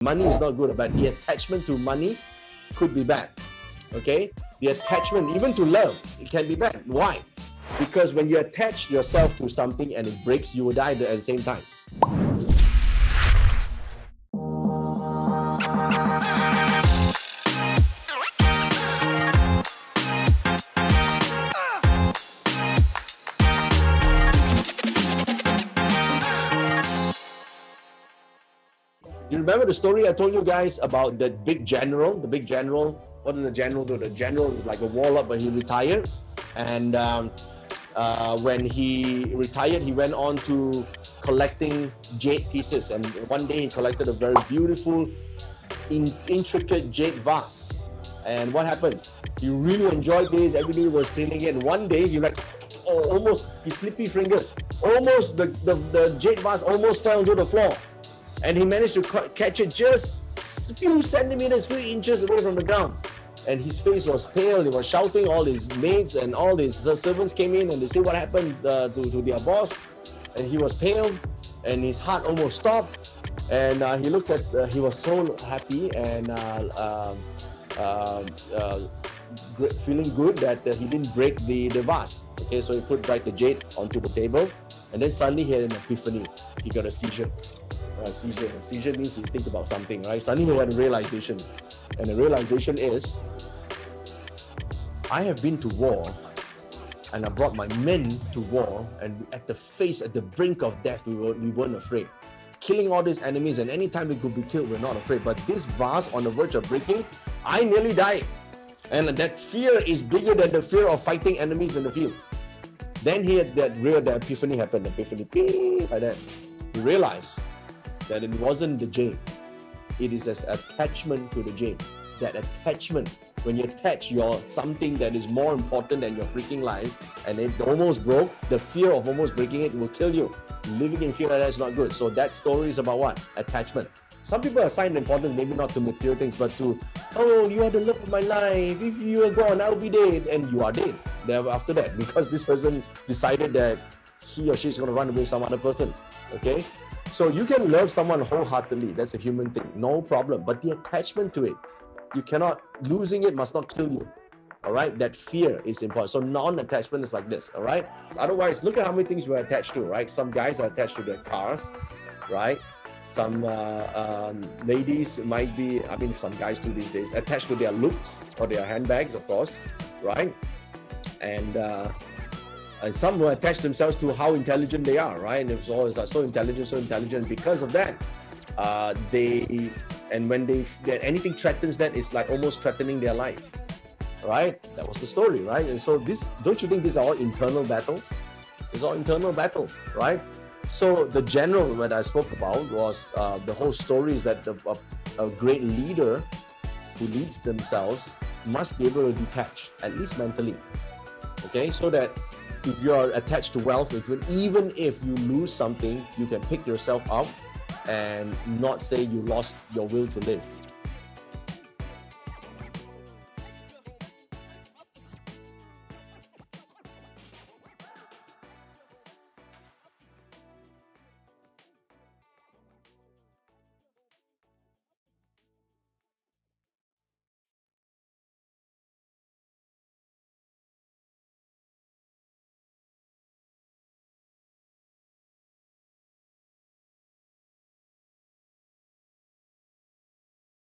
money is not good or bad. The attachment to money could be bad. Okay? The attachment, even to love, it can be bad. Why? Because when you attach yourself to something and it breaks, you will die at the same time. You remember the story I told you guys about the big general? The big general, what does the general do? The general is like a warlord, but he retired. And when he retired, he went on to collecting jade pieces. And one day he collected a very beautiful, intricate jade vase. And what happens? He really enjoyed this. Every day was cleaning it. And one day he almost, his slippy fingers, almost the jade vase almost fell to the floor. And he managed to catch it just a few centimeters, few inches away from the ground. And his face was pale. He was shouting. All his mates and all his servants came in and they say what happened to their boss. And he was pale and his heart almost stopped. And he looked at, he was so happy and feeling good that he didn't break the vase. Okay, so he put the jade onto the table. And then suddenly he had an epiphany. He got a seizure. Seizure means you think about something, right? Suddenly he had a realization. And the realization is, I have been to war and I brought my men to war, and at the brink of death, we weren't afraid. Killing all these enemies, and anytime we could be killed, we're not afraid. But this vase on the verge of breaking, I nearly died. And that fear is bigger than the fear of fighting enemies in the field. Then he had the epiphany happened. Epiphany, like that. He realized that it wasn't the jade. It is as attachment to the jade. That attachment, when you attach something that is more important than your freaking life, and it almost broke, the fear of almost breaking it will kill you. Living in fear like that is not good. So that story is about what? Attachment. Some people assign importance maybe not to material things, but to, oh, you are the love of my life. If you are gone, I'll be dead. And you are dead after that, because this person decided that he or she is going to run away with some other person. Okay? So you can love someone wholeheartedly. That's a human thing. No problem. But the attachment to it, you cannot, losing it must not kill you. All right? That fear is important. So non-attachment is like this. All right? Otherwise, look at how many things we're attached to, right? Some guys are attached to their cars, right? Some ladies might be, some guys too these days, attached to their looks or their handbags, of course, right? And some will attach themselves to how intelligent they are, right? And it's always so intelligent. Because of that, when anything threatens that, it's like almost threatening their life, right? That was the story, right? And so don't you think these are all internal battles? These are all internal battles, right? So the general that I spoke about was the whole story is that a great leader who leads themselves must be able to detach, at least mentally, okay? So that if you are attached to wealth, even if you lose something, you can pick yourself up and not say you lost your will to live.